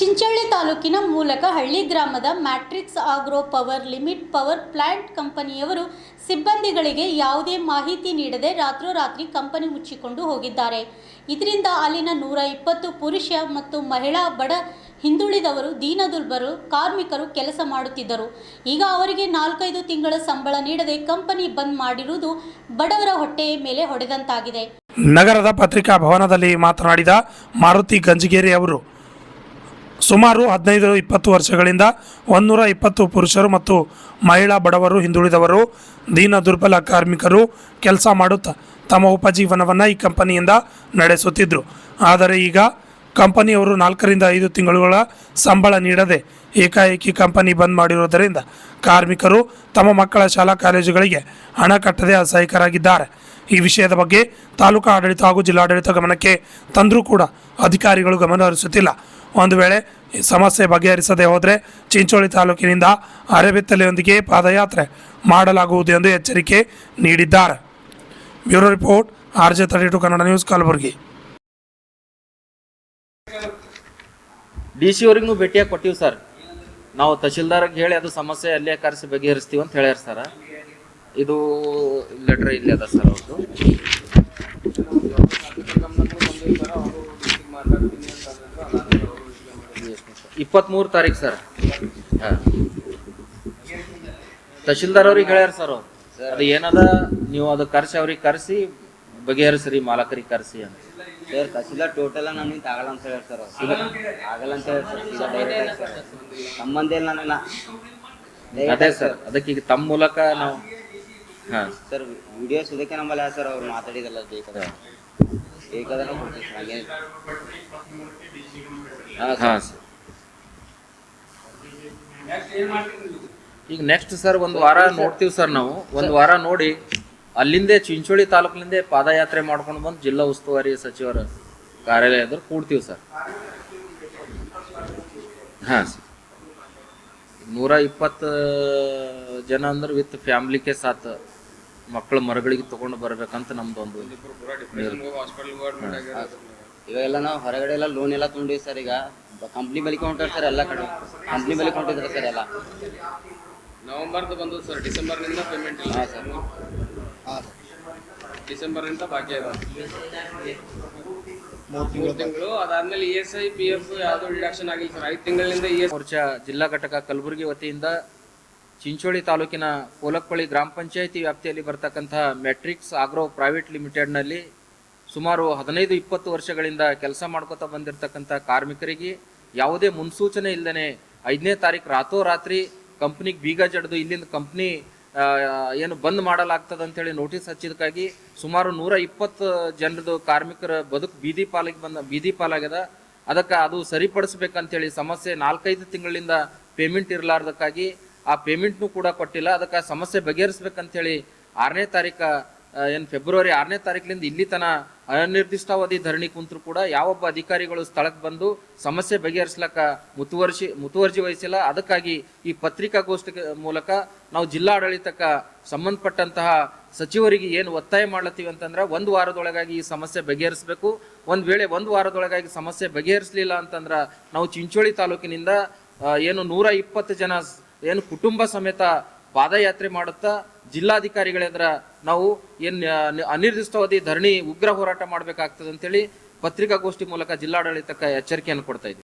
ಚಿಂಚೋಳಿ ತಾಲೂಕಿನ ಮೂಲಕಹಳ್ಳಿ ಗ್ರಾಮದ matrix agro power limit power plant ಕಂಪನಿಯವರು ಸಿಬ್ಬಂದಿಗಳಿಗೆ ಯಾವುದೇ ಮಾಹಿತಿ ನೀಡದೆ ರಾತ್ರೋರಾತ್ರಿ ಕಂಪನಿ ಮುಚ್ಚಿಕೊಂಡು ಹೋಗಿದ್ದಾರೆ. ಇದರಿಂದ ಅಲ್ಲಿನ 120 ಪುರುಷ ಮತ್ತು ಮಹಿಳಾ ಬಡ ಹಿಂದುಳಿದವರು ದೀನದುರ್ಬಲರು ಕಾರ್ಮಿಕರು ಕೆಲಸ ಮಾಡುತ್ತಿದ್ದರು. ಈಗ ಅವರಿಗೆ 4-5 ತಿಂಗಳ ಸಂಬಳ ನೀಡದೆ ಕಂಪನಿ ಬಂದ್ ಮಾಡಿರುವುದು ಬಡವರ ಹೊಟ್ಟೆಯ ಮೇಲೆ ಹೊಡೆದಂತಾಗಿದೆ. ನಗರದ ಪತ್ರಿಕಾ ಭವನದಲ್ಲಿ ಮಾತನಾಡಿದ ಮಾರುತಿ ಗಂಜಿಗೇರಿ ಅವರು, ಸುಮಾರು 15-20 ವರ್ಷಗಳಿಂದ 120 ಪುರುಷರು ಮತ್ತು ಮಹಿಳಾ ಬಡವರು ಹಿಂದುಳಿದವರು ದೀನ ದುರ್ಬಲ ಕಾರ್ಮಿಕರು ಕೆಲಸ ಮಾಡುತ್ತಾ ತಮ್ಮ ಉಪಜೀವನವನ್ನು ಈ ಕಂಪನಿಯಿಂದ ನಡೆಸುತ್ತಿದ್ದರು. ಆದರೆ ಈಗ ಕಂಪನಿಯವರು 4-5 ತಿಂಗಳುಗಳ ಸಂಬಳ ನೀಡದೆ ಏಕಾಏಕಿ ಕಂಪನಿ ಬಂದ್ ಮಾಡಿರುವುದರಿಂದ ಕಾರ್ಮಿಕರು ತಮ್ಮ ಮಕ್ಕಳ ಶಾಲಾ ಕಾಲೇಜುಗಳಿಗೆ ಹಣ ಕಟ್ಟದೆ ಅಸಹಾಯಕರಾಗಿದ್ದಾರೆ. ಈ ವಿಷಯದ ಬಗ್ಗೆ ತಾಲೂಕಾ ಆಡಳಿತ ಹಾಗೂ ಜಿಲ್ಲಾಡಳಿತ ಗಮನಕ್ಕೆ ತಂದರೂ ಕೂಡ ಅಧಿಕಾರಿಗಳು ಗಮನ ಹರಿಸುತ್ತಿಲ್ಲ. ಒಂದು ವೇಳೆ ಸಮಸ್ಯೆ ಬಗೆಹರಿಸದೆ ಹೋದರೆ ಚಿಂಚೋಳಿ ತಾಲೂಕಿನಿಂದ ಅರೆಬೆತ್ತಲೆಯೊಂದಿಗೆ ಪಾದಯಾತ್ರೆ ಮಾಡಲಾಗುವುದು ಎಂದು ಎಚ್ಚರಿಕೆ ನೀಡಿದ್ದಾರೆ. Bureau report, RJ32 Kannada news, Kalaburagi. DC ಅವರಿಗೂ ಭೇಟಿಯಾಗಿ ಕೊಟ್ಟಿವಿ ಸರ್. ನಾವು ತಹಶೀಲ್ದಾರ್ಗೆ ಹೇಳಿ ಅದು ಸಮಸ್ಯೆ ಅಲ್ಲೇ ಕರೆಸಿ ಬಗೆಹರಿಸ್ತೀವಿ ಅಂತ ಹೇಳ್ಯಾರ ಸರ್. ಇದು ಲೆಟರ್ ಇಲ್ಲಿ ಅದ ಸರ್ ಅವ್ರದ್ದು. 23 ತಾರೀಕು ಸರ್. ತಹಶೀಲ್ದಾರ್ ಅವ್ರಿಗೆ ಹೇಳ್ಯಾರ ಸರ್ ಅವ್ರು. ಅದು ಏನದ ನೀವು ಅದು ಕರ್ಸಿ ಅವ್ರಿಗೆ ಕರೆಸಿ ಬಗೆಹರಿಸ್ರಿ, ಮಾಲಕರಿಗೆ ಕರೆಸಿ ಅಂತ ಸರ್. ತಹಶೀಲ್ದಾರ್ ಟೋಟಲ್ ನನಗೆ ಆಗಲ್ಲ ಅಂತ ಹೇಳ್ಯಾರ ಸರ್. ಆಗಲ್ಲ ಅಂತ ಹೇಳಿ ಸರ್. ಸಂಬಂಧ ಇಲ್ಲ ನನಗೆ. ಅದೇ ಸರ್, ಅದಕ್ಕೆ ಈಗ ತಮ್ಮ ಮೂಲಕ ನಾವು ಸರ್ ವಿಡಿಯೋಸ್ ಇದಕ್ಕೆ ನಮ್ಮಲ್ಲ ಸರ್ ಅವ್ರು ಮಾತಾಡಿದಲ್ಲ ಬೇಕಾದ್ರೆ ಕೊಡ್ತೀವಿ ಸರ್. ಹಾಗೆ ಹಾಂ ಸರ್. ಈಗ ನೆಕ್ಸ್ಟ್ ಸರ್ ಒಂದು ವಾರ ನೋಡ್ತೀವಿ ಸರ್. ನಾವು ಒಂದು ವಾರ ನೋಡಿ ಅಲ್ಲಿಂದೇ ಚಿಂಚೋಳಿ ತಾಲೂಕಿನಿಂದ ಪಾದಯಾತ್ರೆ ಮಾಡ್ಕೊಂಡು ಬಂದು ಜಿಲ್ಲಾ ಉಸ್ತುವಾರಿ ಸಚಿವರ ಕಾರ್ಯಾಲಯದ ಕೂಡ್ತೀವಿ ಸರ್. ಹಾಂ ಸರ್. 120 ಜನ ಅಂದ್ರೆ ವಿತ್ ಫ್ಯಾಮಿಲಿಗೆ ಸಾತ್ ಮಕ್ಕಳು ಮರಗಳಿಗೆ ತಗೊಂಡು ಬರ್ಬೇಕಂತ ನಮ್ದು ಒಂದು. ಇವಾಗೆಲ್ಲ ನಾವು ಹೊರಗಡೆ ಎಲ್ಲ ಲೋನ್ ಎಲ್ಲ ತೊಗೊಂಡಿವಿ ಸರ್. ಈಗ ಕಂಪ್ನಿ ಬಳಿಕ ಹೊಂಟಾರ ಸರ್. ಎಲ್ಲ ಕಡೆ ಕಂಪ್ನಿ ಬಳಿಕ ಹೊಂಟಿದ್ರೆ ಸರ್. ಎಲ್ಲ ನವೆಂಬರ್ದು ಬಂದು ಸರ್. ಡಿಸೆಂಬರ್ನಿಂದ ಪೇಮೆಂಟ್ ಇಲ್ಲ. ಹಾಂ ಸರ್. ಹಾಂ ಡಿಸೆಂಬರ್ನಿಂದ ಬಾಕಿ ಅದ 3 ತಿಂಗಳು. ಅದಾದ್ಮೇಲೆ ESI PF ಯಾವುದು ರಿಡಕ್ಷನ್ ಆಗಿಲ್ಲ ಸರ್. 5 ತಿಂಗಳಿಂದ ಮೋರ್ಚಾ ಜಿಲ್ಲಾ ಘಟಕ ಕಲಬುರಗಿ ವತಿಯಿಂದ ಚಿಂಚೋಳಿ ತಾಲೂಕಿನ ಕೋಲಕ್ಪಳ್ಳಿ ಗ್ರಾಮ ಪಂಚಾಯಿತಿ ವ್ಯಾಪ್ತಿಯಲ್ಲಿ ಬರ್ತಕ್ಕಂತಹ ಮ್ಯಾಟ್ರಿಕ್ಸ್ ಆಗ್ರೋ ಪ್ರೈವೇಟ್ ಲಿಮಿಟೆಡ್ನಲ್ಲಿ ಸುಮಾರು 15-20 ವರ್ಷಗಳಿಂದ ಕೆಲಸ ಮಾಡ್ಕೋತಾ ಬಂದಿರತಕ್ಕಂಥ ಕಾರ್ಮಿಕರಿಗೆ ಯಾವುದೇ ಮುನ್ಸೂಚನೆ ಇಲ್ಲದೇ 5ನೇ ತಾರೀಕು ರಾತ್ರೋರಾತ್ರಿ ಕಂಪ್ನಿಗೆ ಬೀಗ ಜಡ್ದು ಇಲ್ಲಿಂದ ಕಂಪ್ನಿ ಏನು ಬಂದ್ ಮಾಡಲಾಗ್ತದೆ ಅಂತೇಳಿ ನೋಟಿಸ್ ಹಚ್ಚಿದಕ್ಕಾಗಿ ಸುಮಾರು 120 ಜನರದು ಕಾರ್ಮಿಕರ ಬದುಕು ಬೀದಿ ಪಾಲಾಗ್ಯದ. ಅದಕ್ಕೆ ಅದು ಸರಿಪಡಿಸ್ಬೇಕಂತೇಳಿ ಸಮಸ್ಯೆ 4-5 ತಿಂಗಳಿಂದ ಪೇಮೆಂಟ್ ಇರಲಾರ್ದಕ್ಕಾಗಿ ಆ ಪೇಮೆಂಟ್ನು ಕೂಡ ಕೊಟ್ಟಿಲ್ಲ. ಅದಕ್ಕೆ ಸಮಸ್ಯೆ ಬಗೆಹರಿಸ್ಬೇಕಂತೇಳಿ 6ನೇ ತಾರೀಕು ಏನು ಫೆಬ್ರವರಿ 6ನೇ ತಾರೀಕಿನಿಂದ ಇಲ್ಲಿ ತನ ಅನಿರ್ದಿಷ್ಟಾವಧಿ ಧರಣಿ ಕುಂತರು ಕೂಡ ಯಾವೊಬ್ಬ ಅಧಿಕಾರಿಗಳು ಸ್ಥಳಕ್ಕೆ ಬಂದು ಸಮಸ್ಯೆ ಬಗೆಹರಿಸ್ಲಕ್ಕ ಮುತುವರ್ಜಿ ವಹಿಸಿಲ್ಲ. ಅದಕ್ಕಾಗಿ ಈ ಪತ್ರಿಕಾಗೋಷ್ಠಿ ಮೂಲಕ ನಾವು ಜಿಲ್ಲಾಡಳಿತಕ್ಕೆ ಸಂಬಂಧಪಟ್ಟಂತಹ ಸಚಿವರಿಗೆ ಏನು ಒತ್ತಾಯ ಮಾಡ್ಲತ್ತೀವಿ ಅಂತಂದ್ರೆ 1 ವಾರದೊಳಗಾಗಿ ಈ ಸಮಸ್ಯೆ ಬಗೆಹರಿಸಬೇಕು. ಒಂದು ವೇಳೆ 1 ವಾರದೊಳಗಾಗಿ ಸಮಸ್ಯೆ ಬಗೆಹರಿಸಲಿಲ್ಲ ಅಂತಂದ್ರೆ ನಾವು ಚಿಂಚೋಳಿ ತಾಲೂಕಿನಿಂದ ಏನು 120 ಜನ ಏನು ಕುಟುಂಬ ಸಮೇತ ಪಾದಯಾತ್ರೆ ಮಾಡುತ್ತಾ ಜಿಲ್ಲಾಧಿಕಾರಿಗಳೆದ್ರ ನಾವು ಅನಿರ್ದಿಷ್ಟಾವಧಿ ಧರಣಿ ಉಗ್ರ ಹೋರಾಟ ಮಾಡಬೇಕಾಗ್ತದೆ ಅಂತೇಳಿ ಪತ್ರಿಕಾಗೋಷ್ಠಿ ಮೂಲಕ ಜಿಲ್ಲಾಡಳಿತಕ್ಕೆ ಎಚ್ಚರಿಕೆಯನ್ನು ಕೊಡ್ತಾ ಇದ್ದೀವಿ.